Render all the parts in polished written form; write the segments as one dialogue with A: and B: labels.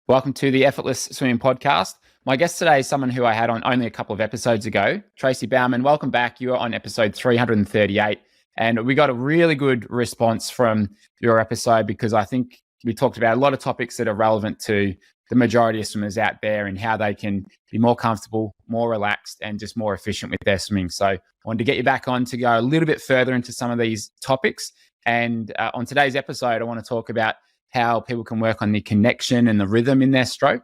A: Welcome to the Effortless Swimming Podcast. My guest today is someone who I had on only a couple of episodes ago, Tracey Bauman. Welcome back. You are on episode 338, and we got a really good response from your episode because I think we talked about a lot of topics that are relevant to the majority of swimmers out there and how they can be more comfortable, more relaxed, and just more efficient with their swimming. So I wanted to get you back on to go a little bit further into some of these topics. And on today's episode, I want to talk about how people can work on the connection and the rhythm in their stroke,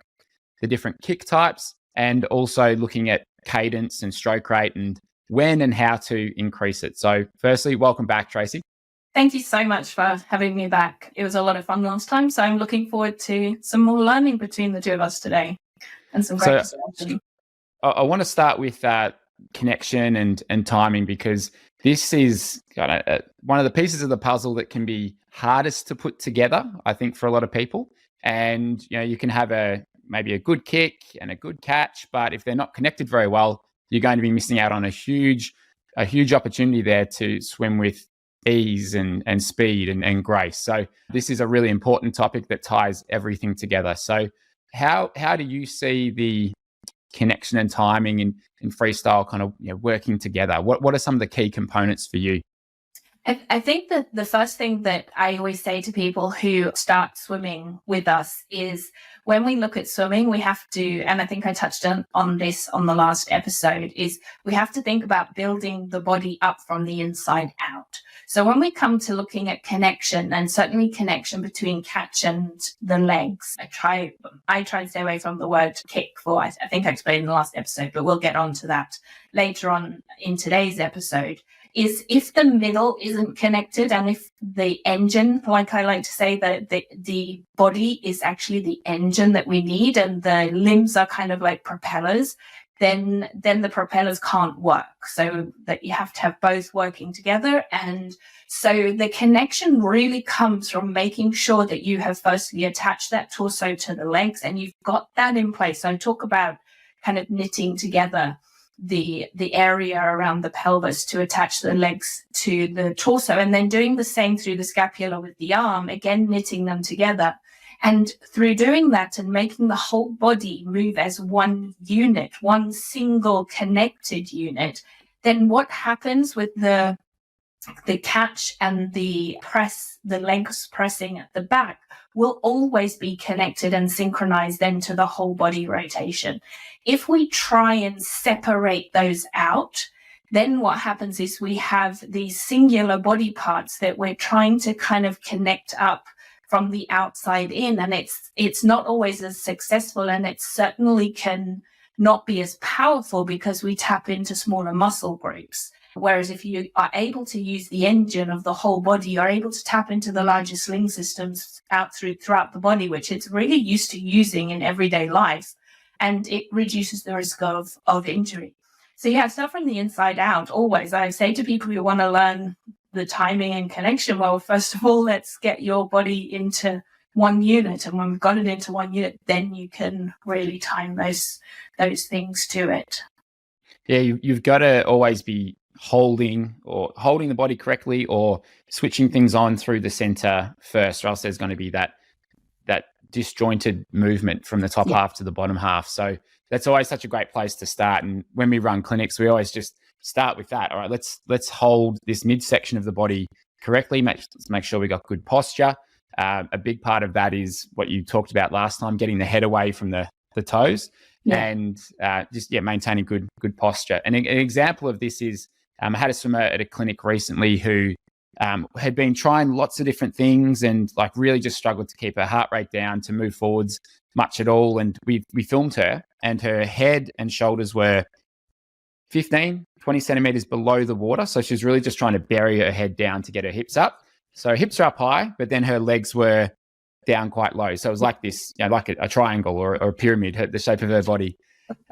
A: the different kick types, and also looking at cadence and stroke rate and when and how to increase it. So firstly, welcome back, Tracy.
B: Thank you so much for having me back. It was a lot of fun last time, so I'm looking forward to some more learning between the two of us today and some great discussion.
A: I want to start with connection and timing, because this is one of the pieces of the puzzle that can be hardest to put together, I think, for a lot of people. And you can have maybe a good kick and a good catch, but if they're not connected very well, you're going to be missing out on a huge opportunity there to swim with ease and speed and grace. So this is a really important topic that ties everything together. So how do you see the connection and timing in freestyle kind of working together? What are some of the key components for you?
B: I think that the first thing that I always say to people who start swimming with us is when we look at swimming, we have to, and I think I touched on this on the last episode, is we have to think about building the body up from the inside out. So when we come to looking at connection, and certainly connection between catch and the legs, I try and stay away from the word kick I think I explained in the last episode, but we'll get on to that later on in today's episode. Is if the middle isn't connected, and if the engine, like I like to say, that the body is actually the engine that we need, and the limbs are kind of like propellers, then the propellers can't work. So that you have to have both working together. And so the connection really comes from making sure that you have firstly attached that torso to the legs, and you've got that in place. So I talk about kind of knitting together the area around the pelvis to attach the legs to the torso, and then doing the same through the scapula with the arm, again knitting them together. And through doing that and making the whole body move as one unit, one single connected unit, then what happens with the catch and the press, the legs pressing at the back, will always be connected and synchronized then to the whole body rotation. If we try and separate those out, then what happens is we have these singular body parts that we're trying to kind of connect up from the outside in, and it's not always as successful, and it certainly can not be as powerful because we tap into smaller muscle groups. Whereas if you are able to use the engine of the whole body, you're able to tap into the larger sling systems throughout the body, which it's really used to using in everyday life, and it reduces the risk of injury. So you have stuff from the inside out always. I say to people who want to learn the timing and connection, well, first of all, let's get your body into one unit. And when we've got it into one unit, then you can really time those things to it.
A: Yeah, you've got to always be holding the body correctly, or switching things on through the center first, or else there's going to be that disjointed movement from the top half to the bottom half. So that's always such a great place to start. And when we run clinics, we always just start with that. All right, let's hold this midsection of the body correctly. Let's make sure we got good posture. A big part of that is what you talked about last time, getting the head away from the toes, and just maintaining good posture. And an example of this is I had a swimmer at a clinic recently who had been trying lots of different things and like really just struggled to keep her heart rate down, to move forwards much at all. And we filmed her, and her head and shoulders were 15, 20 centimeters below the water. So she was really just trying to bury her head down to get her hips up. So hips are up high, but then her legs were down quite low. So it was like this, like a triangle or a pyramid, the shape of her body.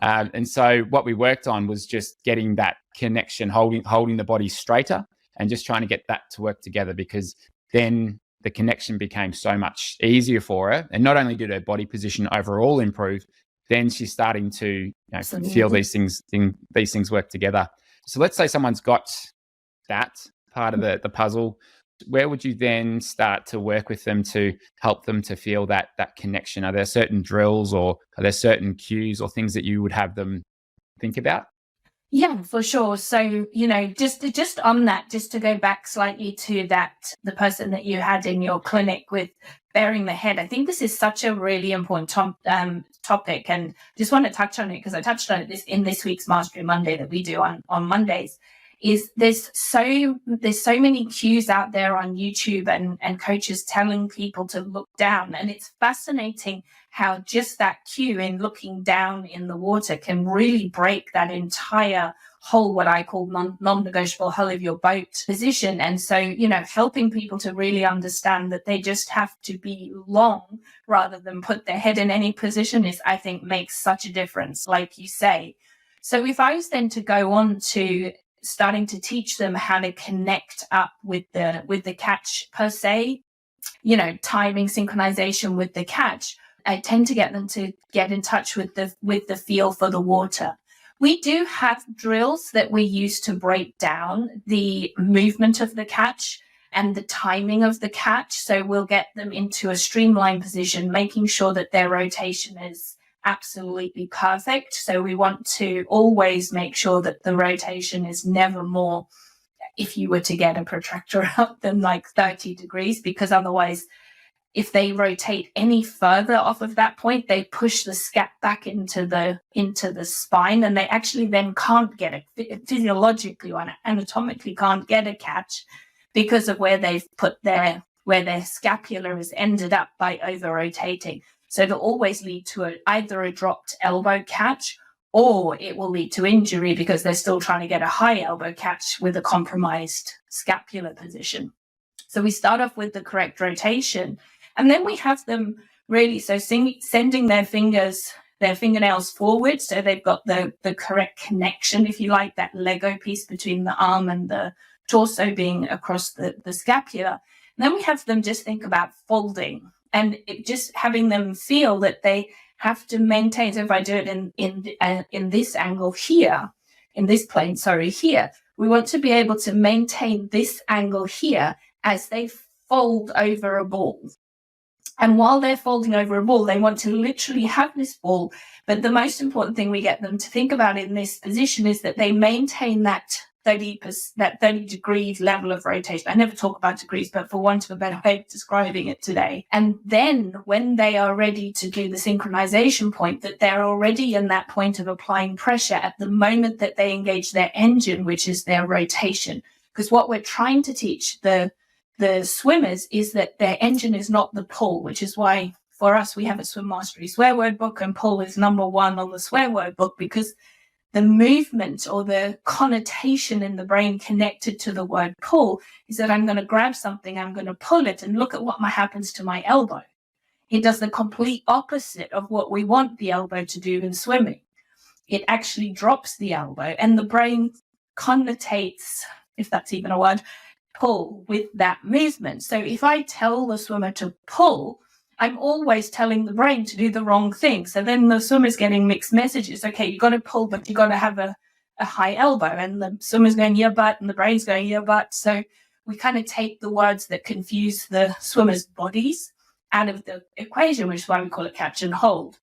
A: And so what we worked on was just getting that connection, holding the body straighter, and just trying to get that to work together, because then the connection became so much easier for her. And not only did her body position overall improve, then she's starting to feel these things work together. So let's say someone's got that part of the puzzle Where would you then start to work with them to help them to feel that connection? Are there certain drills, or are there certain cues or things that you would have them think about?
B: Yeah, for sure. So, just on that, just to go back slightly to that, the person that you had in your clinic with bearing the head, I think this is such a really important topic, and just want to touch on it because I touched on it in this week's Mastery Monday that we do on Mondays. Is there's so many cues out there on YouTube and coaches telling people to look down, and it's fascinating how just that cue in looking down in the water can really break that entire whole, what I call non-negotiable hull of your boat position. And so, helping people to really understand that they just have to be long rather than put their head in any position is, I think, makes such a difference, like you say. So if I was then to go on to starting to teach them how to connect up with the catch per se, timing, synchronization with the catch, I tend to get them to get in touch with the feel for the water. We do have drills that we use to break down the movement of the catch and the timing of the catch. So we'll get them into a streamlined position, making sure that their rotation is absolutely perfect. So we want to always make sure that the rotation is never more, if you were to get a protractor out, than like 30 degrees, because otherwise, if they rotate any further off of that point, they push the scap back into the spine, and they actually then can't get it physiologically or anatomically can't get a catch because of where they've put where their scapula has ended up by over rotating. So it'll always lead to either a dropped elbow catch, or it will lead to injury because they're still trying to get a high elbow catch with a compromised scapular position. So we start off with the correct rotation, and then we have them really sending their fingernails forward, so they've got the correct connection, if you like, that Lego piece between the arm and the torso being across the scapula. And then we have them just think about folding, and just having them feel that they have to maintain. So if I do it in this angle here, in this plane, here, we want to be able to maintain this angle here as they fold over a ball. And while they're folding over a ball, they want to literally have this ball. But the most important thing we get them to think about in this position is that they maintain that 30 degrees level of rotation. I never talk about degrees, but for want of a better way of describing it today. And then when they are ready to do the synchronization point, that they're already in that point of applying pressure at the moment that they engage their engine, which is their rotation. Because what we're trying to teach the swimmers is that their engine is not the pull, which is why for us we have a swim mastery swear word book, and pull is number one on the swear word book, because the movement or the connotation in the brain connected to the word pull is that I'm going to grab something, I'm going to pull it, and look at what happens to my elbow. It does the complete opposite of what we want the elbow to do in swimming. It actually drops the elbow, and the brain connotates, if that's even a word, pull with that movement. So if I tell the swimmer to pull, I'm always telling the brain to do the wrong thing. So then the swimmer's getting mixed messages. Okay, you got to pull, but you got to have a high elbow. And the swimmer's going, yeah, but, and the brain's going, yeah, but. So we kind of take the words that confuse the swimmer's bodies out of the equation, which is why we call it catch and hold.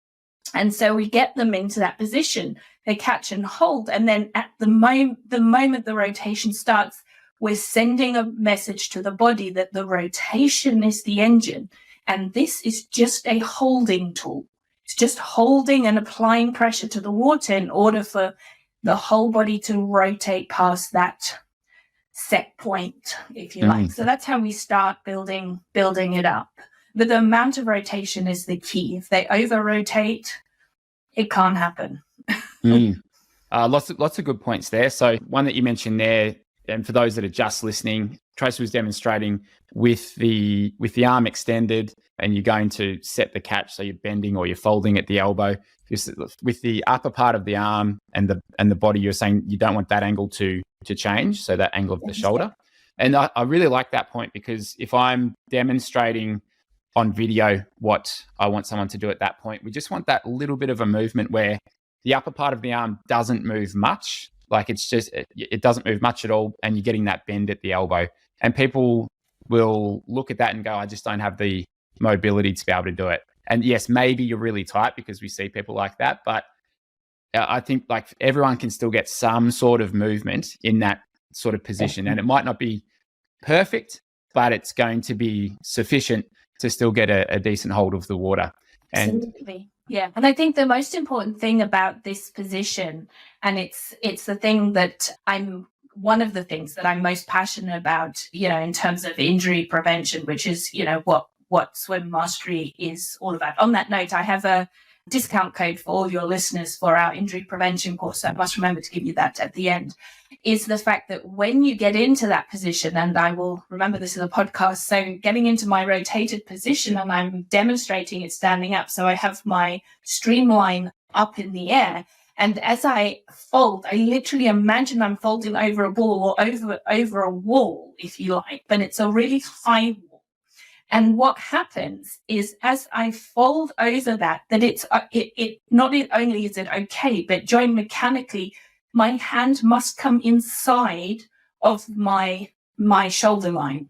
B: And so we get them into that position. They catch and hold. And then at the moment the rotation starts, we're sending a message to the body that the rotation is the engine. And this is just a holding tool. It's just holding and applying pressure to the water in order for the whole body to rotate past that set point, if you like. So that's how we start building it up. But the amount of rotation is the key. If they over-rotate, it can't happen.
A: Lots of good points there. So one that you mentioned there, and for those that are just listening, Tracy was demonstrating with the arm extended, and you're going to set the catch, so you're bending or you're folding at the elbow. With the upper part of the arm and the body, you're saying you don't want that angle to change, so that angle of the shoulder. And I really like that point, because if I'm demonstrating on video what I want someone to do at that point, we just want that little bit of a movement where the upper part of the arm doesn't move much. Like it doesn't move much at all, and you're getting that bend at the elbow. And people will look at that and go, I just don't have the mobility to be able to do it. And yes, maybe you're really tight, because we see people like that, but I think like everyone can still get some sort of movement in that sort of position. And it might not be perfect, but it's going to be sufficient to still get a decent hold of the water. And
B: absolutely. Yeah. And I think the most important thing about this position, and it's the thing that one of the things that I'm most passionate about, in terms of injury prevention, which is, what swim mastery is all about. On that note, I have a discount code for all your listeners for our injury prevention course. So I must remember to give you that at the end, is the fact that when you get into that position, and I will remember this in a podcast, so getting into my rotated position, and I'm demonstrating it standing up. So I have my streamline up in the air. And as I fold, I literally imagine I'm folding over a ball, or over a wall, if you like, but it's a really high wall. And what happens is, as I fold over that it's it not only is it okay, but joint mechanically, my hand must come inside of my shoulder line.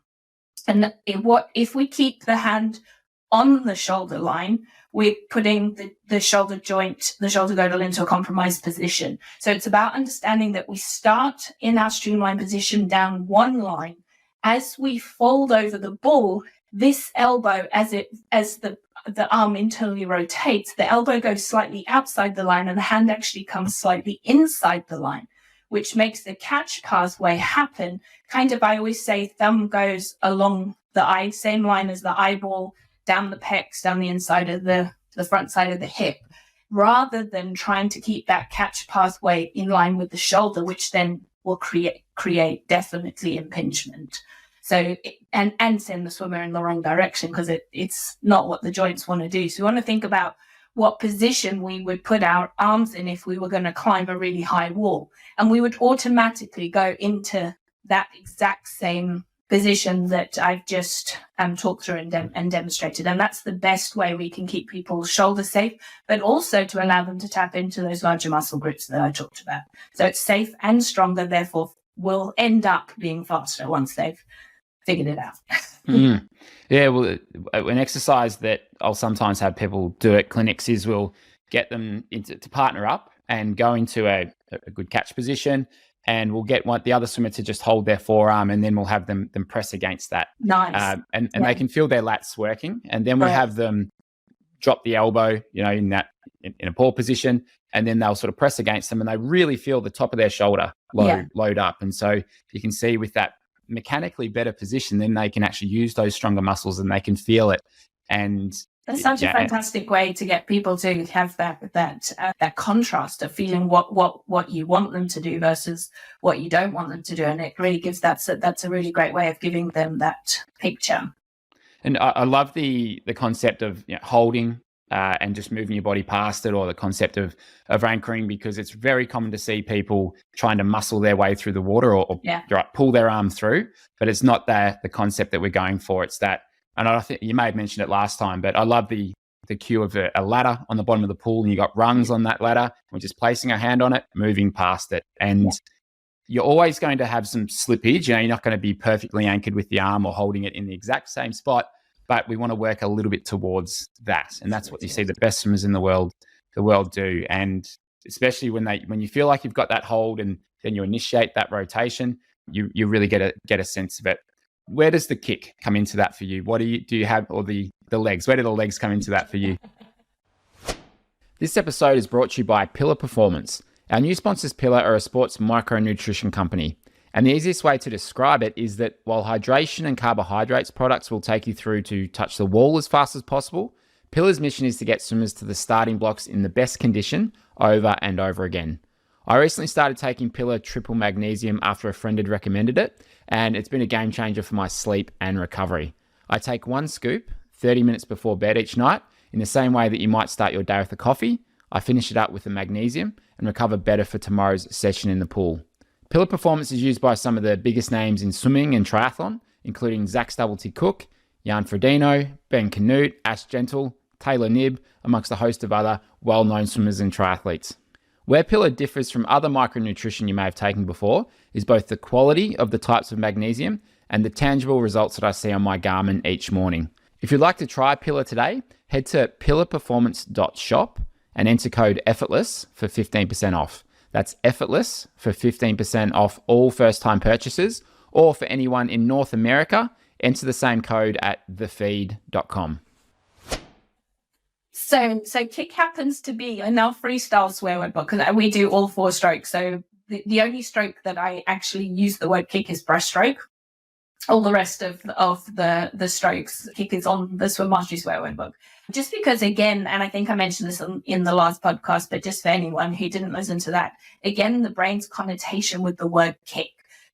B: And if we keep the hand on the shoulder line, we're putting the shoulder girdle into a compromised position. So it's about understanding that we start in our streamline position down one line. As we fold over the ball, this elbow, as the arm internally rotates, the elbow goes slightly outside the line and the hand actually comes slightly inside the line, which makes the catch pathway happen. Kind of, I always say, thumb goes along the same line as the eyeball, down the pecs, down the inside of the front side of the hip, rather than trying to keep that catch pathway in line with the shoulder, which then will create definitely impingement. So, and send the swimmer in the wrong direction, because it's not what the joints want to do. So we want to think about what position we would put our arms in if we were going to climb a really high wall. And we would automatically go into that exact same position that I've just talked through and demonstrated. And that's the best way we can keep people's shoulders safe, but also to allow them to tap into those larger muscle groups that I talked about. So it's safe and stronger, therefore will end up being faster once they've figured it out.
A: Yeah, well, an exercise that I'll sometimes have people do at clinics is we'll get them to partner up and go into a good catch position, and we'll get the other swimmer to just hold their forearm, and then we'll have them press against that.
B: Nice.
A: And they can feel their lats working, and then we'll have them drop the elbow, in a paw position, and then they'll sort of press against them, and they really feel the top of their shoulder load up. And so you can see with that mechanically better position, then they can actually use those stronger muscles and they can feel it. And
B: that's such a fantastic way to get people to have that contrast of feeling what you want them to do versus what you don't want them to do. And it really gives that's a really great way of giving them that picture.
A: And I love the concept of holding and just moving your body past it, or the concept of anchoring, because it's very common to see people trying to muscle their way through the water or pull their arm through, but it's not the concept that we're going for. It's that, and I think you may have mentioned it last time, but I love the cue of a ladder on the bottom of the pool, and you got rungs on that ladder. We're just placing a hand on it, moving past it, and you're always going to have some slippage. You're not going to be perfectly anchored with the arm or holding it in the exact same spot, but we want to work a little bit towards that. And that's what you see the best swimmers in the world do. And especially when you feel like you've got that hold and then you initiate that rotation, you really get a sense of it. Where does the kick come into that for you? What do you have, or the legs? Where do the legs come into that for you? This episode is brought to you by Pillar Performance. Our new sponsors, Pillar, are a sports micronutrition company. And the easiest way to describe it is that while hydration and carbohydrates products will take you through to touch the wall as fast as possible, Pillar's mission is to get swimmers to the starting blocks in the best condition over and over again. I recently started taking Pillar Triple Magnesium after a friend had recommended it, and it's been a game changer for my sleep and recovery. I take 1 scoop 30 minutes before bed each night, in the same way that you might start your day with a coffee. I finish it up with the magnesium and recover better for tomorrow's session in the pool. Pillar Performance is used by some of the biggest names in swimming and triathlon, including Zach Stubblety-Cook, Jan Frodeno, Ben Canute, Ash Gentle, Taylor Nibb, amongst a host of other well-known swimmers and triathletes. Where Pillar differs from other micronutrition you may have taken before is both the quality of the types of magnesium and the tangible results that I see on my Garmin each morning. If you'd like to try Pillar today, head to pillarperformance.shop and enter code EFFORTLESS for 15% off. That's effortless for 15% off all first-time purchases, or for anyone in North America, enter the same code at thefeed.com.
B: So kick happens to be in our freestyle swear word book, because we do all 4 strokes. So the only stroke that I actually use the word kick is breaststroke. All the rest of the strokes, kick is on the Swim Mastery swear word book. Just because, again, and I think I mentioned this in the last podcast, but just for anyone who didn't listen to that, again, the brain's connotation with the word kick,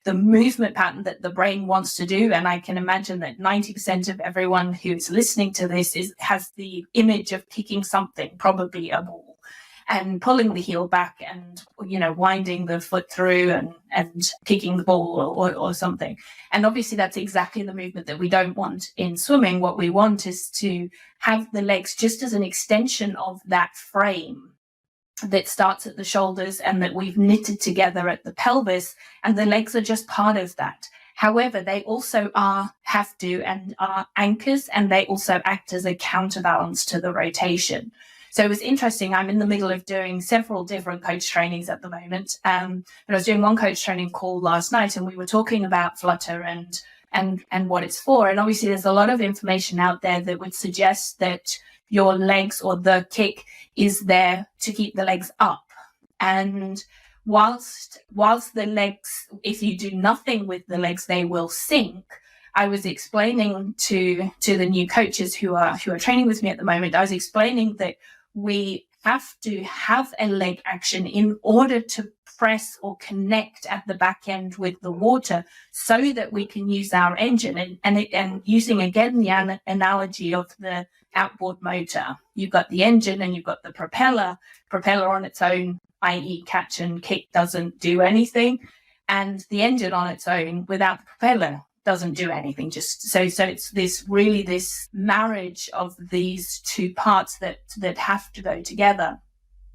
B: the movement pattern that the brain wants to do. And I can imagine that 90% of everyone who's listening to this has the image of kicking something, probably a ball, and pulling the heel back and, winding the foot through and kicking the ball or something. And obviously that's exactly the movement that we don't want in swimming. What we want is to have the legs just as an extension of that frame that starts at the shoulders and that we've knitted together at the pelvis, and the legs are just part of that. However, they also are anchors, and they also act as a counterbalance to the rotation. So it was interesting. I'm in the middle of doing several different coach trainings at the moment. But I was doing one coach training call last night, and we were talking about flutter and what it's for. And obviously there's a lot of information out there that would suggest that your legs, or the kick, is there to keep the legs up. And whilst the legs, if you do nothing with the legs, they will sink. I was explaining to the new coaches who are training with me at the moment, I was explaining that we have to have a leg action in order to press or connect at the back end with the water, so that we can use our engine. And using again the analogy of the outboard motor, you've got the engine and you've got the propeller on its own, i.e. catch and kick, doesn't do anything, and the engine on its own without the propeller doesn't do anything. Just so it's this marriage of these two parts that have to go together.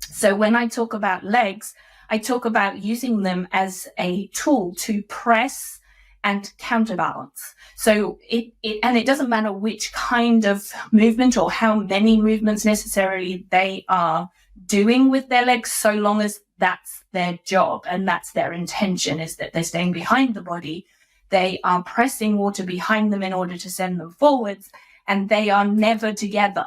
B: So when I talk about legs, I talk about using them as a tool to press and counterbalance. So it doesn't matter which kind of movement or how many movements necessarily they are doing with their legs, so long as that's their job and that's their intention, is that they're staying behind the body. They are pressing water behind them in order to send them forwards, and they are never together.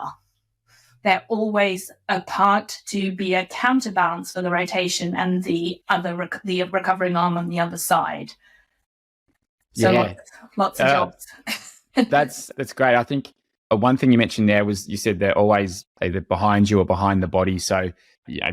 B: They're always apart to be a counterbalance for the rotation and the recovering arm on the other side. So
A: yeah.
B: lots of jobs.
A: That's great. I think one thing you mentioned there was, you said they're always either behind you or behind the body. So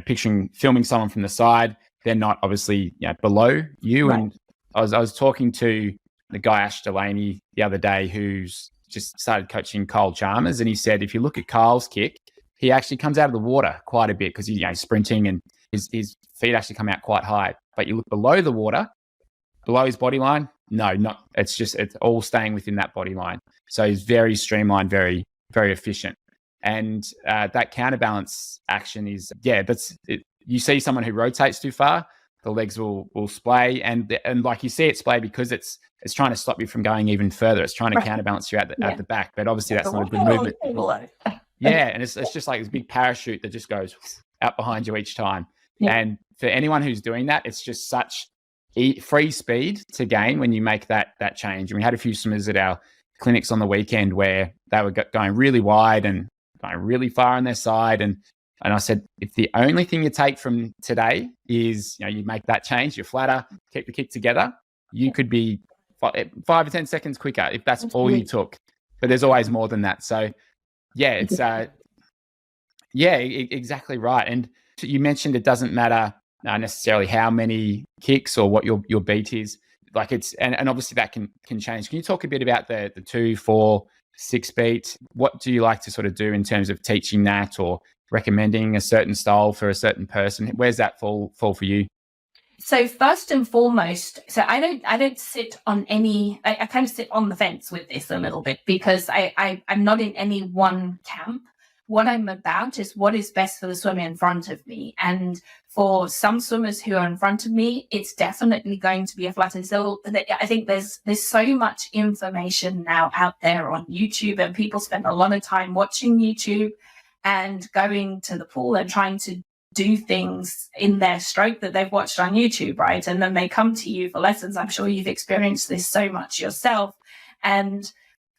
A: filming someone from the side, they're not obviously below you. Right. And I was talking to the guy Ash Delaney the other day, who's just started coaching Kyle Chalmers, and he said if you look at Kyle's kick, he actually comes out of the water quite a bit because he's sprinting, and his feet actually come out quite high. But you look below the water, below his body line, it's all staying within that body line. So he's very streamlined, very, very efficient. And that counterbalance action is, you see someone who rotates too far, the legs will splay, and like you see it splay because it's trying to stop you from going even further. It's trying to counterbalance you at the back, but obviously that's not a good movement. Yeah, and it's just like this big parachute that just goes out behind you each time. Yeah. And for anyone who's doing that, it's just such free speed to gain when you make that change. And we had a few swimmers at our clinics on the weekend where they were going really wide and going really far on their side, and I said, if the only thing you take from today is, you make that change, you're flatter, keep the kick together, you could be 5 or 10 seconds quicker if that's all you took. But there's always more than that. So yeah, it's exactly right. And you mentioned it doesn't matter necessarily how many kicks or what your beat is. Like and obviously that can change. Can you talk a bit about the 2, 4, 6 beat? What do you like to sort of do in terms of teaching that or recommending a certain style for a certain person? Where's that fall for you?
B: So first and foremost, so I don't sit on any, I kind of sit on the fence with this a little bit, because I'm not in any one camp. what I'm about is what is best for the swimmer in front of me. And for some swimmers who are in front of me, it's definitely going to be a flutter. So I think there's so much information now out there on YouTube, and people spend a lot of time watching YouTube and going to the pool and trying to do things in their stroke that they've watched on YouTube, right? And then they come to you for lessons. I'm sure you've experienced this so much yourself, and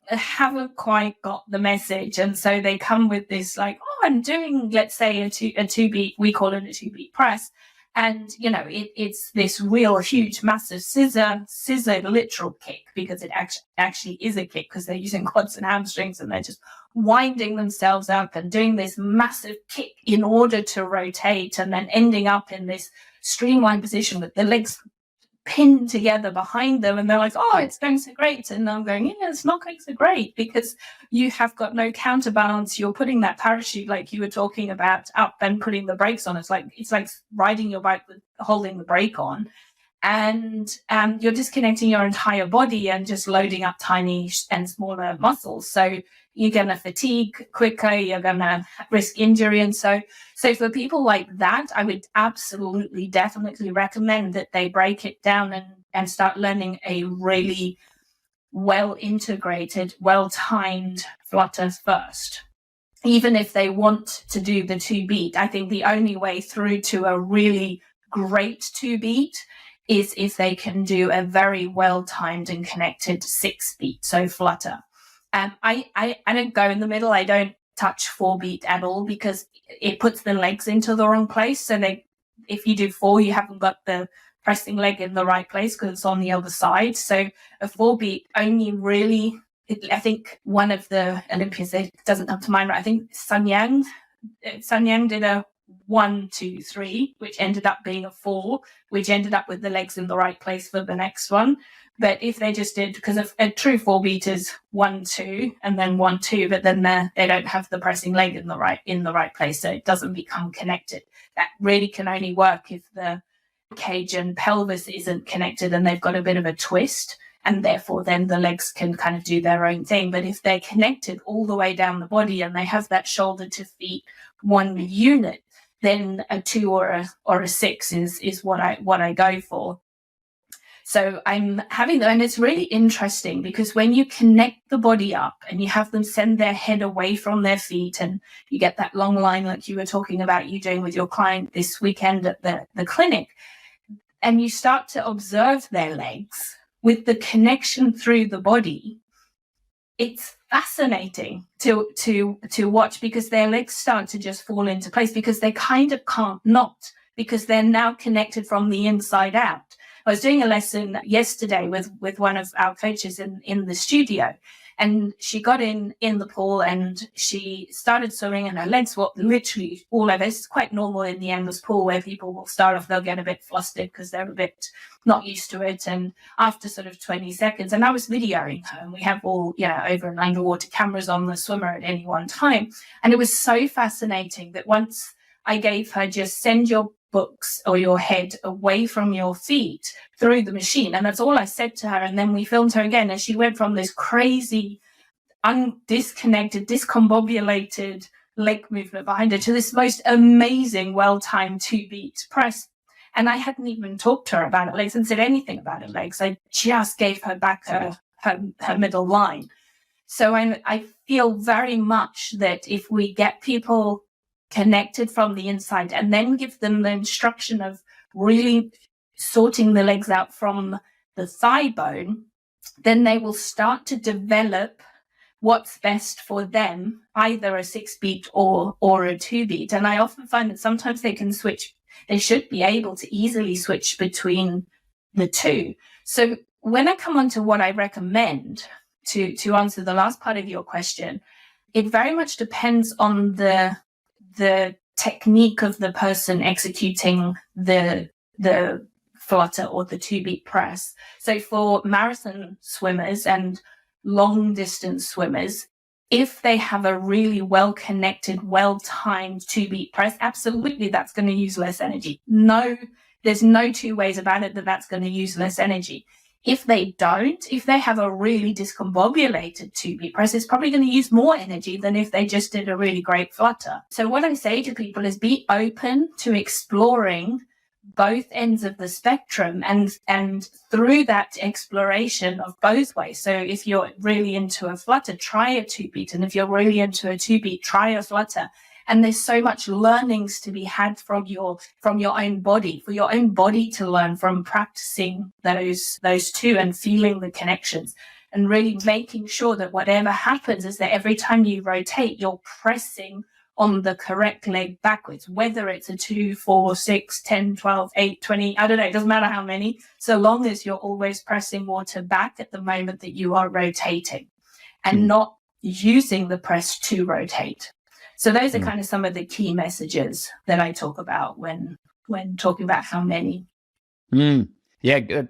B: haven't quite got the message. And so they come with this like, oh, I'm doing, let's say a two beat, we call it a 2-beat press. And, you know, it's this real huge, massive scissor literal kick, because it actually is a kick, because they're using quads and hamstrings, and they're just winding themselves up and doing this massive kick in order to rotate, and then ending up in this streamlined position with the legs pinned together behind them. And they're like, oh, it's going so great. And I'm going, yeah, it's not going so great, because you have got no counterbalance. You're putting that parachute, like you were talking about, up and putting the brakes on. It's like riding your bike with holding the brake on. And you're disconnecting your entire body and just loading up tiny and smaller muscles. So you're going to fatigue quicker, you're going to risk injury. And so for people like that, I would absolutely, definitely recommend that they break it down and start learning a really well-integrated, well-timed flutter first. Even if they want to do the 2-beat, I think the only way through to a really great 2-beat is if they can do a very well-timed and connected 6-beat, so flutter. I don't go in the middle. I don't touch 4-beat at all, because it puts the legs into the wrong place. So if you do 4, you haven't got the pressing leg in the right place, because it's on the other side. So a 4-beat only really, I think one of the Olympians, it doesn't come to mind, right? I think Sun Yang did a 1, 2, 3, which ended up being a 4, which ended up with the legs in the right place for the next one. But if they just did, because a true 4-beat is 1, 2, and then 1, 2, but then they don't have the pressing leg in the right place, so it doesn't become connected. That really can only work if the cage and pelvis isn't connected and they've got a bit of a twist, and therefore then the legs can kind of do their own thing. But if they're connected all the way down the body and they have that shoulder to feet one unit, then a 2 or a 6 is what I go for. So I'm having them, and it's really interesting, because when you connect the body up and you have them send their head away from their feet, and you get that long line like you were talking about you doing with your client this weekend at the clinic, and you start to observe their legs with the connection through the body, it's fascinating to watch, because their legs start to just fall into place, because they kind of can't not, because they're now connected from the inside out. I was doing a lesson yesterday with one of our coaches in the studio, and she got in the pool and she started swimming, and her legs were literally all over. It's quite normal in the endless pool, where people will start off, they'll get a bit flustered because they're a bit not used to it. And after sort of 20 seconds, and I was videoing her, and we have all, over and underwater cameras on the swimmer at any one time. And it was so fascinating that once I gave her, just send your books or your head away from your feet through the machine. And that's all I said to her. And then we filmed her again, and she went from this crazy, disconnected, discombobulated leg movement behind her to this most amazing, well-timed 2-beat press. And I hadn't even talked to her about her legs and said anything about her legs. I just gave her back her middle line. So I feel very much that if we get people connected from the inside and then give them the instruction of really sorting the legs out from the thigh bone, then they will start to develop what's best for them, either a 6-beat or a 2-beat. And I often find that sometimes they should be able to easily switch between the two. So when I come on to what I recommend to answer the last part of your question, it very much depends on the technique of the person executing the flutter or the 2-beat press. So for marathon swimmers and long distance swimmers, if they have a really well-connected, well-timed 2-beat press, absolutely that's going to use less energy. No, there's no two ways about it that that's going to use less energy. If they don't, if they have a really discombobulated 2-beat press, it's probably going to use more energy than if they just did a really great flutter. So what I say to people is be open to exploring both ends of the spectrum, and through that exploration of both ways. So if you're really into a flutter, try a 2-beat. And if you're really into a 2-beat, try a flutter. And there's so much learnings to be had from your own body, for your own body to learn from practicing those two and feeling the connections, and really making sure that whatever happens is that every time you rotate, you're pressing on the correct leg backwards, whether it's a 2, 4, 6, 10, 12, 8, 20, I don't know, it doesn't matter how many, so long as you're always pressing water back at the moment that you are rotating and not using the press to rotate. So those are kind of some of the key messages that I talk about when talking about how many.
A: Yeah, good.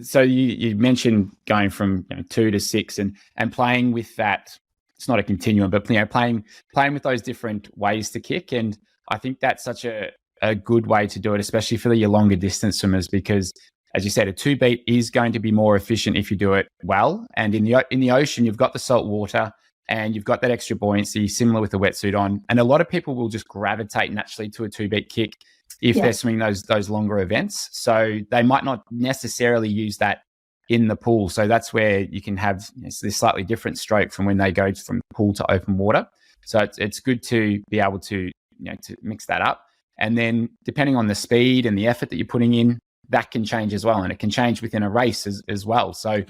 A: So you mentioned going from 2 to 6 and playing with that. It's not a continuum, but playing with those different ways to kick, and I think that's such a good way to do it, especially for your longer distance swimmers, because as you said, a 2-beat is going to be more efficient if you do it well. And in the ocean, you've got the salt water and you've got that extra buoyancy, similar with the wetsuit on. And a lot of people will just gravitate naturally to a 2-beat kick if they're swimming those longer events. So they might not necessarily use that in the pool. So that's where you can have this slightly different stroke from when they go from pool to open water. So it's good to be able to to mix that up. And then depending on the speed and the effort that you're putting in, that can change as well, and it can change within a race as well. So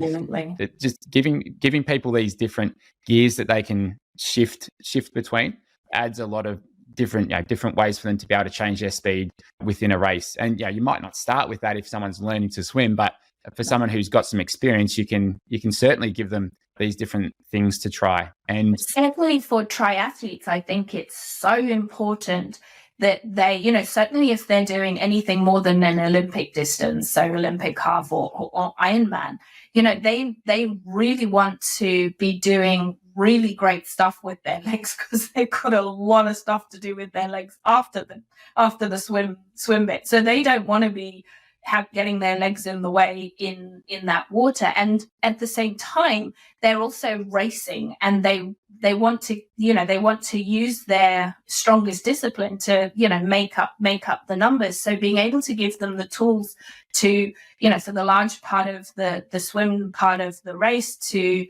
A: just giving people these different gears that they can shift between adds a lot of different ways for them to be able to change their speed within a race. And you might not start with that if someone's learning to swim, but for someone who's got some experience, you can certainly give them these different things to try. And
B: certainly for triathletes, I think it's so important that they, certainly if they're doing anything more than an Olympic distance, so Olympic half or Ironman, they really want to be doing really great stuff with their legs, because they've got a lot of stuff to do with their legs after the swim bit. So they don't want to be getting their legs in the way in that water. And at the same time, they're also racing, and they want to use their strongest discipline to make up the numbers. So being able to give them the tools to for the large part of the swim part of the race to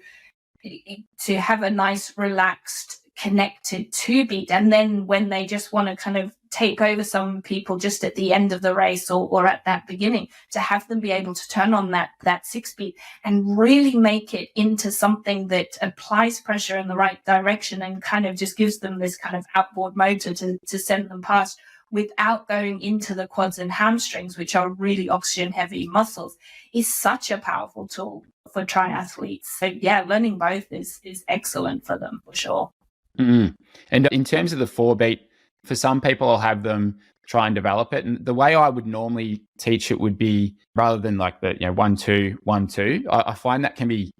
B: have a nice relaxed connected 2-beat, and then when they just want to kind of take over some people just at the end of the race or at that beginning, to have them be able to turn on that 6-beat and really make it into something that applies pressure in the right direction and kind of just gives them this kind of outboard motor to send them past without going into the quads and hamstrings, which are really oxygen heavy muscles, is such a powerful tool for triathletes. So learning both is excellent for them for sure.
A: And in terms of the 4-beat, for some people, I'll have them try and develop it. And the way I would normally teach it would be, rather than like the 1 2 1 2, I find that can be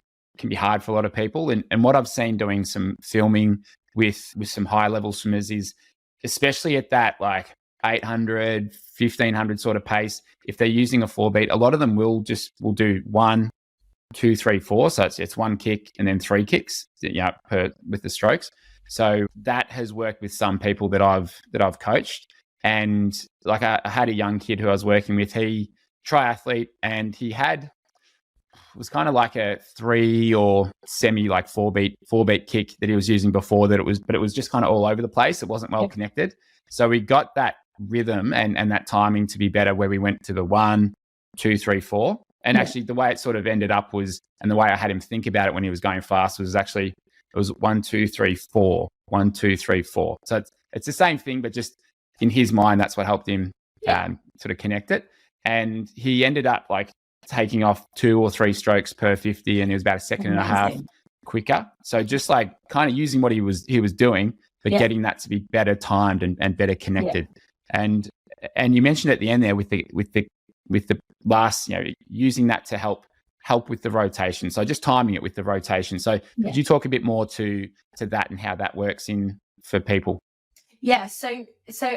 A: hard for a lot of people. And what I've seen doing some filming with some high level swimmers is, especially at that like 800 1500 sort of pace, if they're using a 4-beat, a lot of them will do 1 2 3 4. So it's 1 kick and then 3 kicks with the strokes. So that has worked with some people that I've coached. And like I had a young kid who I was working with, he triathlete, and he was kind of like a 3 or semi like 4-beat kick that he was using before but it was just kind of all over the place. It wasn't well connected. So we got that rhythm and that timing to be better, where we went to the 1 2 3 4. And actually the way it sort of ended up was, and the way I had him think about it when he was going fast, was actually, it was 1 2 3 4, 1 2 3 4. So it's the same thing, but just in his mind, that's what helped him sort of connect it. And he ended up like taking off 2 or 3 strokes per 50, and he was about a second and a half quicker. So just like kind of using what he was doing, but getting that to be better timed and better connected. And you mentioned at the end there with the last, using that to help with the rotation. So just timing it with the rotation. So could you talk a bit more to that and how that works for people?
B: Yeah. So,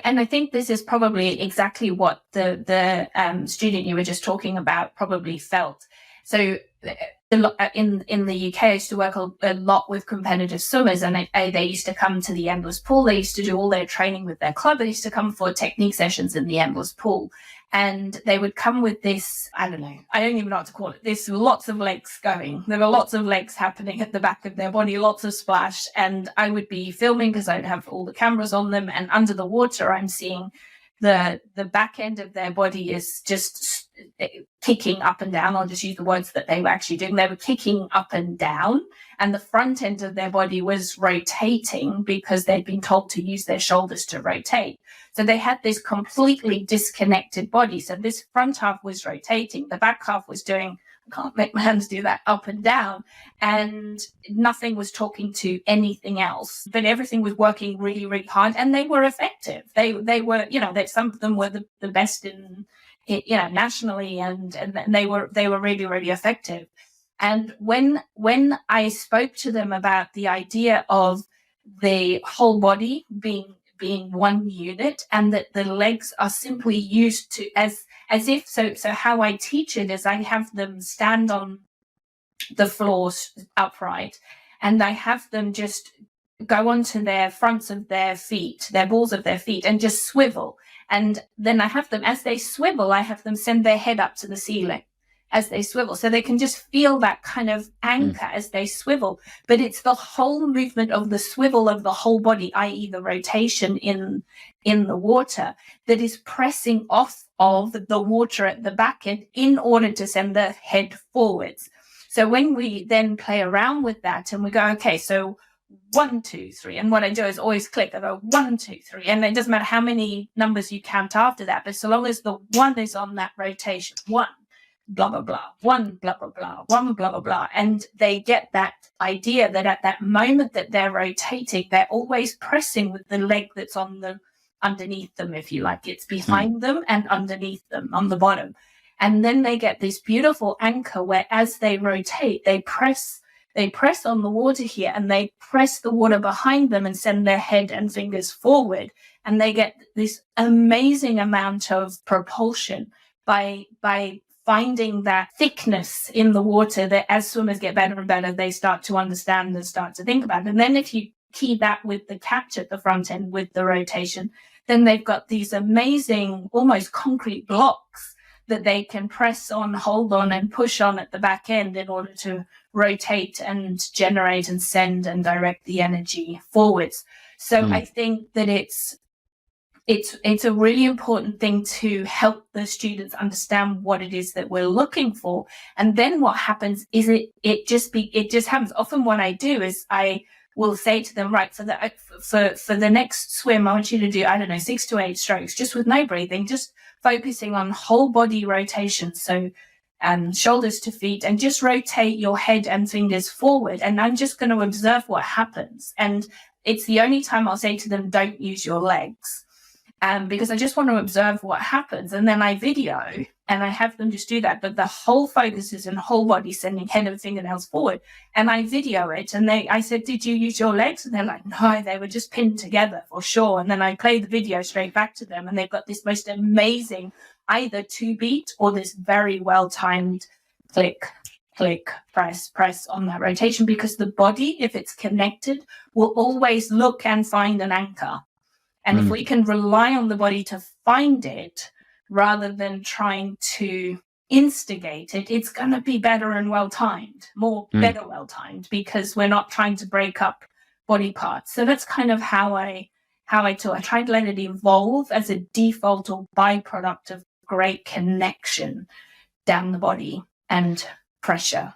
B: and I think this is probably exactly what the student you were just talking about probably felt. So in the UK, I used to work a lot with competitive swimmers, and they used to come to the endless pool. They used to do all their training with their club. They used to come for technique sessions in the endless pool. And they would come with this, I don't even know what to call it. There's lots of legs going. There were lots of legs happening at the back of their body, lots of splash. And I would be filming because I'd have all the cameras on them. And under the water, I'm seeing the back end of their body is just kicking up and down. I'll just use the words that they were actually doing. They were kicking up and down, and the front end of their body was rotating because they'd been told to use their shoulders to rotate. So they had this completely disconnected body. So this front half was rotating. The back half was doing, I can't make my hands do that, up and down. And nothing was talking to anything else. But everything was working really, really hard. And they were effective. They were, some of them were the best in, nationally. And they were really, really effective. And when I spoke to them about the idea of the whole body being one unit, and that the legs are simply used to as if so how I teach it is I have them stand on the floor upright, and I have them just go onto their fronts of their feet, their balls of their feet, and just swivel. And then I have them, as they swivel, I have them send their head up to the ceiling as they swivel. So they can just feel that kind of anchor as they swivel. But it's the whole movement of the swivel of the whole body, i.e. the rotation in the water, that is pressing off of the water at the back end in order to send the head forwards. So when we then play around with that and we go, okay, so 1, 2, 3. And what I do is always click. I go 1, 2, 3. And it doesn't matter how many numbers you count after that, but so long as the 1 is on that rotation, 1, blah, blah, blah, 1, blah, blah, blah, 1, blah, blah, blah. And they get that idea that at that moment that they're rotating, they're always pressing with the leg that's on the underneath them, if you like. It's behind them and underneath them on the bottom. And then they get this beautiful anchor where as they rotate, they press on the water here, and they press the water behind them and send their head and fingers forward. And they get this amazing amount of propulsion by finding that thickness in the water that as swimmers get better and better, they start to understand and start to think about. And then if you key that with the catch at the front end with the rotation, then they've got these amazing, almost concrete blocks that they can press on, hold on, and push on at the back end in order to rotate and generate and send and direct the energy forwards. So I think that it's a really important thing to help the students understand what it is that we're looking for. And then what happens is it just happens. Often what I do is I will say to them, right, for the next swim, I want you to do, 6 to 8 strokes, just with no breathing, just focusing on whole body rotation. So shoulders to feet, and just rotate your head and fingers forward. And I'm just going to observe what happens. And it's the only time I'll say to them, don't use your legs. Because I just want to observe what happens. And then I video and I have them just do that. But the whole focus is in whole body, sending head and fingernails forward. And I video it. And I said, did you use your legs? And they're like, no, they were just pinned together for sure. And then I play the video straight back to them. And they've got this most amazing either 2-beat or this very well-timed click, click, press on that rotation. Because the body, if it's connected, will always look and find an anchor. And if we can rely on the body to find it rather than trying to instigate it, it's going to be better and well-timed, better well-timed, because we're not trying to break up body parts. So that's kind of how I do. I try to let it evolve as a default or byproduct of great connection down the body and pressure.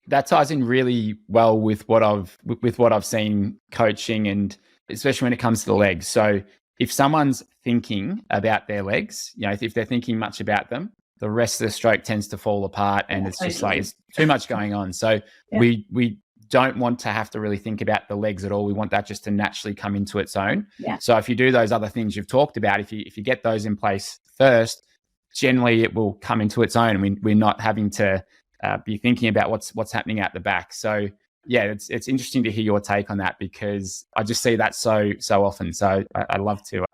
A: That ties in really well with what I've seen coaching, and especially when it comes to the legs. So if someone's thinking about their legs, if they're thinking much about them, the rest of the stroke tends to fall apart, and it's just like, it's too much going on. So we don't want to have to really think about the legs at all. We want that just to naturally come into its own. Yeah. So if you do those other things you've talked about, if you get those in place first, generally it will come into its own. And we're not having to be thinking about what's happening at the back. So yeah, it's interesting to hear your take on that, because I just see that so often. So I love to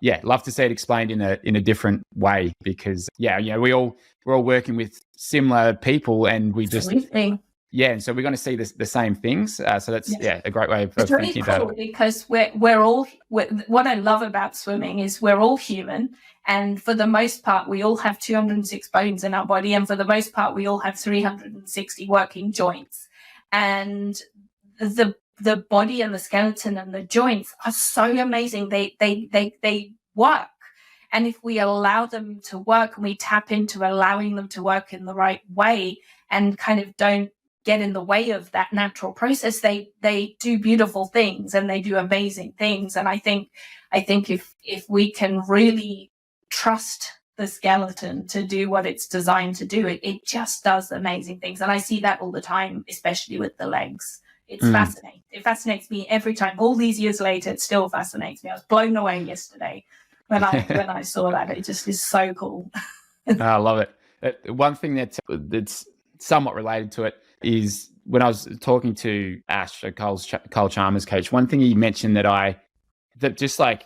A: see it explained in a different way, because we're all working with similar people, and we just
B: Absolutely.
A: and so we're going to see the same things. So that's a great way of
B: it's really
A: thinking
B: cool
A: about it.
B: because we're all what I love about swimming is we're all human, and for the most part we all have 206 bones in our body, and for the most part we all have 360 working joints, and the body and the skeleton and the joints are so amazing. They work. And if we allow them to work and we tap into allowing them to work in the right way and kind of don't get in the way of that natural process, they do beautiful things and they do amazing things. And I think if we can really trust the skeleton to do what it's designed to do, it just does amazing things. And I see that all the time, especially with the legs. It's fascinating. It fascinates me every time. All these years later, it still fascinates me. I was blown away yesterday when I saw that. It just is so cool.
A: I love it. One thing that's somewhat related to it is when I was talking to Ash, Cole Chalmers' coach, one thing he mentioned that just like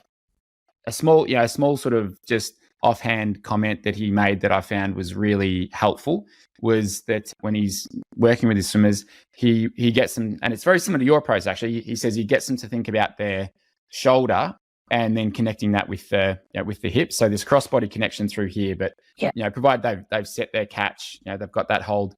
A: a small sort of just offhand comment that he made that I found was really helpful, was that when he's working with his swimmers, he gets them, and it's very similar to your approach actually. He says he gets them to think about their shoulder and then connecting that with the hip. So there's cross-body connection through here, but provided they've set their catch, they've got that hold.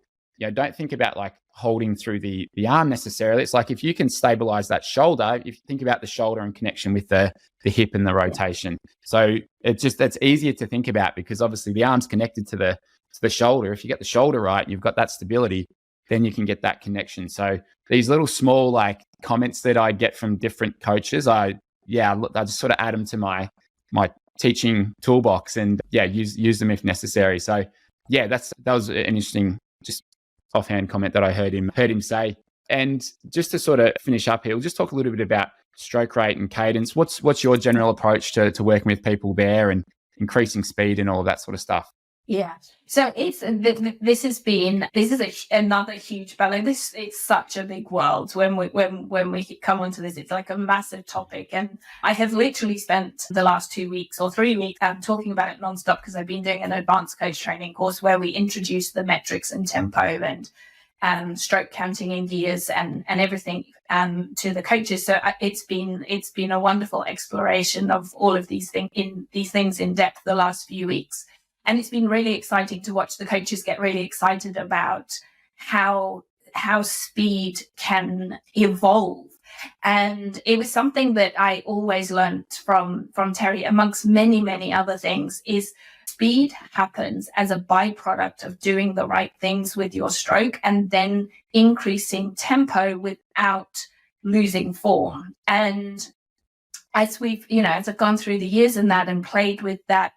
A: Don't think about like holding through the arm necessarily. It's like if you can stabilize that shoulder, if you think about the shoulder in connection with the hip and the rotation. So that's easier to think about, because obviously the arm's connected to the shoulder. If you get the shoulder right, you've got that stability, then you can get that connection. So these little small like comments that I get from different coaches, I just sort of add them to my teaching toolbox and use them if necessary. So that was an interesting just offhand comment that I heard him say. And just to sort of finish up here, we'll just talk a little bit about stroke rate and cadence. What's your general approach to working with people there and increasing speed and all of that sort of stuff?
B: Yeah. So this is another huge balance. It's such a big world when we come onto this. It's like a massive topic, and I have literally spent the last 2 weeks or 3 weeks talking about it nonstop, because I've been doing an advanced coach training course where we introduce the metrics and tempo and stroke counting in gears and everything to the coaches. So it's been a wonderful exploration of all of these things in depth the last few weeks. And it's been really exciting to watch the coaches get really excited about how speed can evolve. And it was something that I always learned from Terry, amongst many, many other things, is speed happens as a byproduct of doing the right things with your stroke and then increasing tempo without losing form. And as I've gone through the years in that and played with that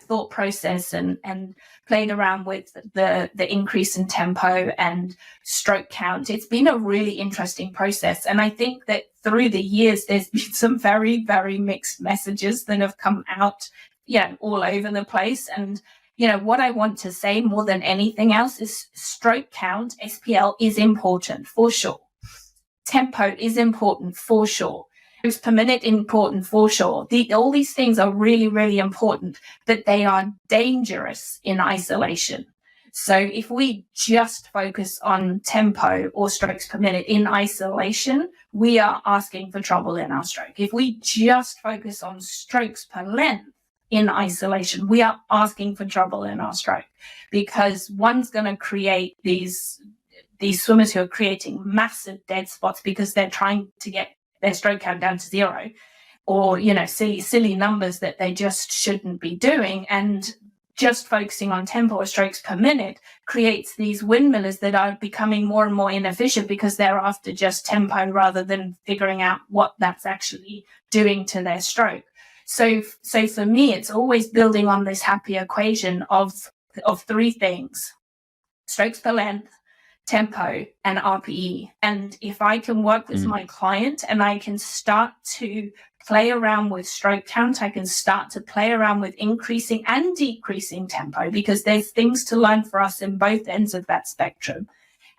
B: thought process and played around with the increase in tempo and stroke count, it's been a really interesting process. And I think that through the years, there's been some very, very mixed messages that have come out, all over the place. And, what I want to say more than anything else is stroke count, SPL, is important for sure. Tempo is important for sure. Strokes per minute important for sure. All these things are really, really important, but they are dangerous in isolation. So if we just focus on tempo or strokes per minute in isolation, we are asking for trouble in our stroke. If we just focus on strokes per length in isolation, we are asking for trouble in our stroke, because one's going to create these swimmers who are creating massive dead spots because they're trying to get their stroke count down to 0, or, silly numbers that they just shouldn't be doing. And just focusing on tempo or strokes per minute creates these windmillers that are becoming more and more inefficient because they're after just tempo rather than figuring out what that's actually doing to their stroke. So for me, it's always building on this happy equation of 3 things: strokes per length, tempo, and RPE. And if I can work with my client and I can start to play around with stroke count, I can start to play around with increasing and decreasing tempo, because there's things to learn for us in both ends of that spectrum.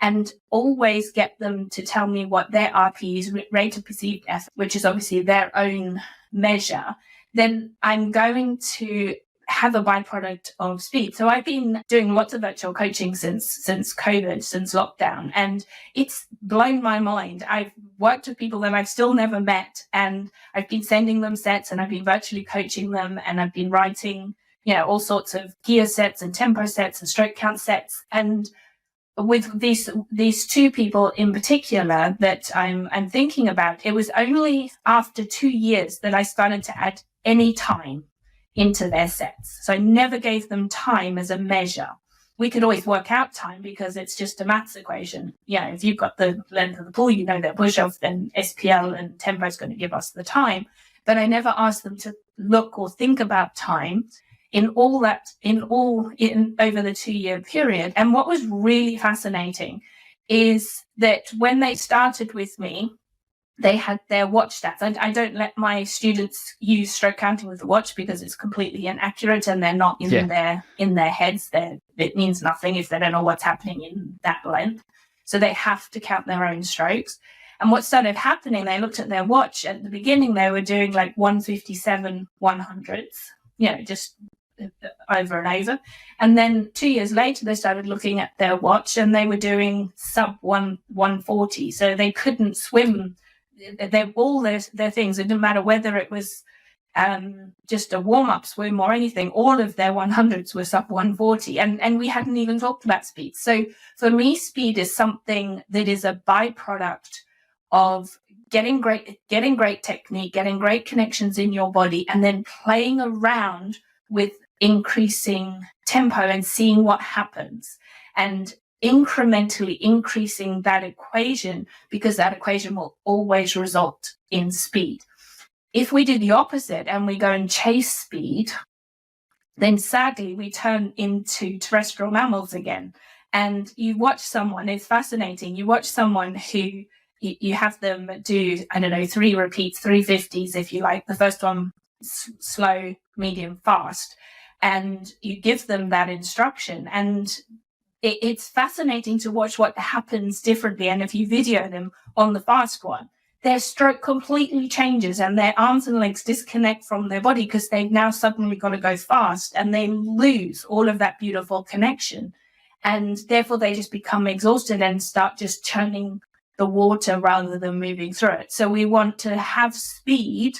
B: and always get them to tell me what their RPE is, rate of perceived effort, which is obviously their own measure, then I'm going to have a byproduct of speed. So I've been doing lots of virtual coaching since COVID, since lockdown, and it's blown my mind. I've worked with people that I've still never met, and I've been sending them sets, and I've been virtually coaching them, and I've been writing, all sorts of gear sets and tempo sets and stroke count sets. And with these two people in particular that I'm thinking about, it was only after 2 years that I started to add any time into their sets. So I never gave them time as a measure. We could always work out time because it's just a maths equation. If you've got the length of the pool, their push-off, then SPL and tempo is going to give us the time. But I never asked them to look or think about time over the 2-year period. And what was really fascinating is that when they started with me, they had their watch stats. I don't let my students use stroke counting with the watch because it's completely inaccurate and they're not in their heads. It means nothing if they don't know what's happening in that length. So they have to count their own strokes. And what started happening, they looked at their watch. At the beginning, they were doing like 157 100ths, just over and over. And then 2 years later, they started looking at their watch and they were doing sub 140. So they couldn't swim. All their things, it didn't matter whether it was just a warm-up swim or anything, all of their 100s were sub 140, and we hadn't even talked about speed. So for me, speed is something that is a byproduct of getting great technique, getting great connections in your body, and then playing around with increasing tempo and seeing what happens, and incrementally increasing that equation, because that equation will always result in speed. If we do the opposite and we go and chase speed, then sadly we turn into terrestrial mammals again. And you watch someone, it's fascinating, you watch someone who you have them do, 3 repeats, 350s if you like, the first one slow, medium, fast, and you give them that instruction, and it's fascinating to watch what happens differently. And if you video them on the fast one, their stroke completely changes and their arms and legs disconnect from their body because they've now suddenly got to go fast, and they lose all of that beautiful connection. And therefore they just become exhausted and start just churning the water rather than moving through it. So we want to have speed,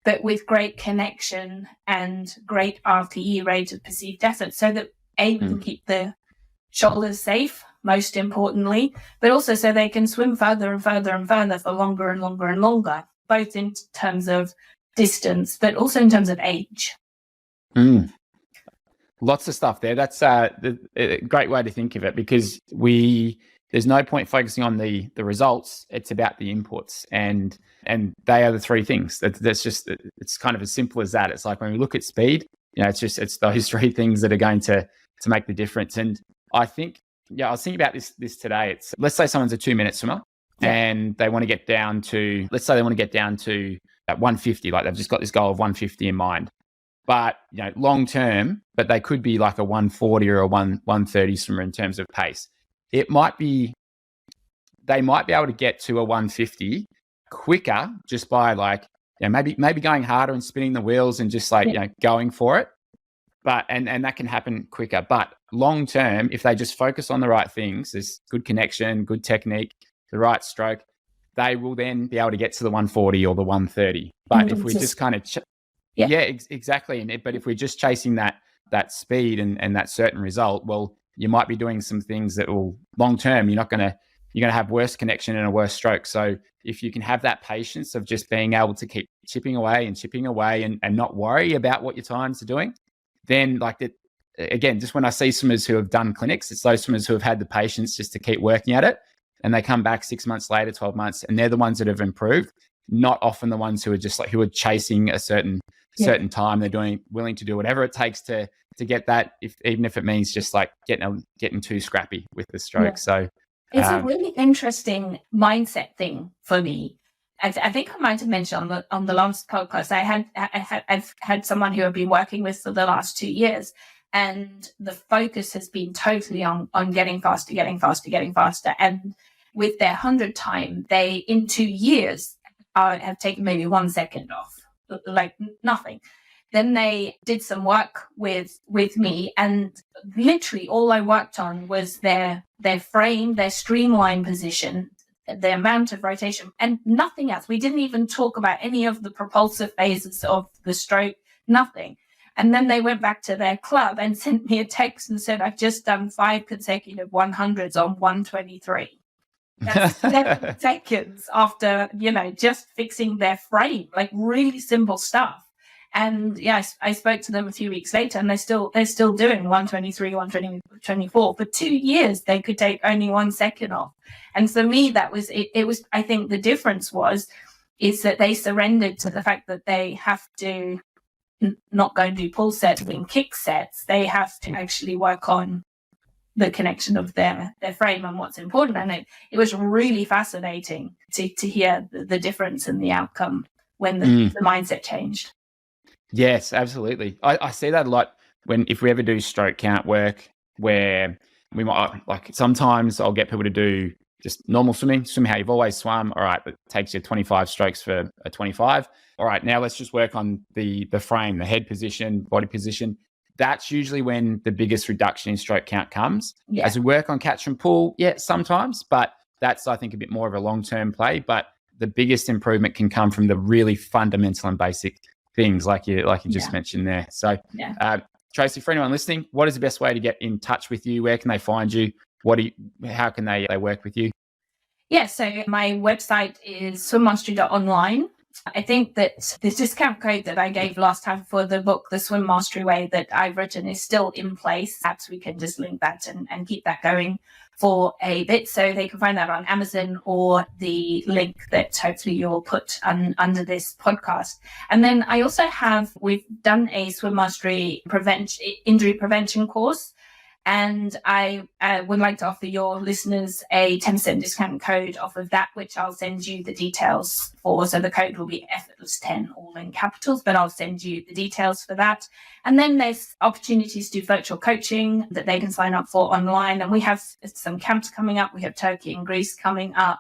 B: but with great connection and great RPE, rate of perceived effort, so that we can keep the shoulders safe, most importantly, but also so they can swim further and further and further for longer and longer and longer, both in terms of distance, but also in terms of age.
A: Lots of stuff there. That's a great way to think of it, because there's no point focusing on the results. It's about the inputs, and they are the three things. It's kind of as simple as that. It's like when we look at speed, it's those three things that are going to make the difference. And I think, I was thinking about this today. It's, let's say someone's a 2-minute swimmer and they want to get down to, that 150, like they've just got this goal of 150 in mind. But, long term, but they could be like a 140 or a 130 swimmer in terms of pace. They might be able to get to a 150 quicker just by maybe going harder and spinning the wheels and just going for it. But and that can happen quicker. But long term, if they just focus on the right things, there's good connection, good technique, the right stroke, they will then be able to get to the 140 or the 130. But if we just kind of exactly. But if we're just chasing that speed and that certain result, well, you might be doing some things that will long term, you're going to have worse connection and a worse stroke. So if you can have that patience of just being able to keep chipping away and not worry about what your times are doing, then again, just when I see swimmers who have done clinics, it's those swimmers who have had the patience just to keep working at it, and they come back 6 months later, 12 months, and they're the ones that have improved, not often the ones who are just who are chasing a certain time. They're willing to do whatever it takes to get that, even if it means just getting too scrappy with the stroke. Yeah. So
B: it's a really interesting mindset thing for me. I think I might have mentioned on the last podcast, I've had someone who I've been working with for the last 2 years, And the focus has been totally on getting faster. And with their 100 time, they, in 2 years, have taken maybe 1 second off, like nothing. Then they did some work with me, and literally all I worked on was their frame, their streamline position, the amount of rotation, and nothing else. We didn't even talk about any of the propulsive phases of the stroke, nothing. And then they went back to their club and sent me a text and said, I've just done 5 consecutive 100s on 123. That's 7 seconds after, just fixing their frame, like really simple stuff. And yeah, I spoke to them a few weeks later, and they're still doing 123, 124. For 2 years, they could take only 1 second off. And for me, that was it. It was, I think the difference is that they surrendered to the fact that they have to not go and do pull sets and kick sets. They have to actually work on the connection of their frame and what's important. And it was really fascinating to hear the difference in the outcome when the mindset changed.
A: Yes, absolutely. I see that a lot if we ever do stroke count work, where we might, like, sometimes I'll get people to do just normal swim how you've always swum. All right, it takes you 25 strokes for a 25. All right, now let's just work on the frame, the head position, body position. That's usually when the biggest reduction in stroke count comes. Yeah. As we work on catch and pull, sometimes, but that's, I think, a bit more of a long-term play. But the biggest improvement can come from the really fundamental and basic things like you just mentioned there. So, Tracy, for anyone listening, what is the best way to get in touch with you? Where can they find you? How can they work with you?
B: Yeah, so my website is swimmastery.online. I think that the discount code that I gave last time for the book, The Swim Mastery Way, that I've written, is still in place. Perhaps we can just link that and keep that going for a bit. So they can find that on Amazon, or the link that hopefully you'll put under this podcast. And then I also we've done a Swim Mastery injury prevention course. And I would like to offer your listeners a 10% discount code off of that, which I'll send you the details for. So the code will be effortless10, all in capitals, but I'll send you the details for that. And then there's opportunities to do virtual coaching that they can sign up for online. And we have some camps coming up. We have Turkey and Greece coming up.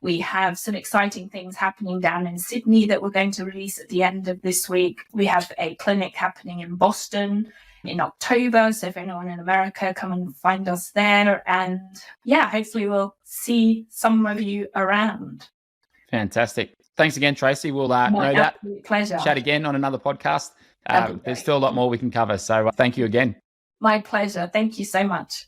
B: We have some exciting things happening down in Sydney that we're going to release at the end of this week. We have a clinic happening in Boston in October. So if anyone in America, come and find us there. And hopefully we'll see some of you around.
A: Fantastic. Thanks again, Tracy. We'll
B: pleasure.
A: Chat again on another podcast. There's still a lot more we can cover. So thank you again.
B: My pleasure. Thank you so much.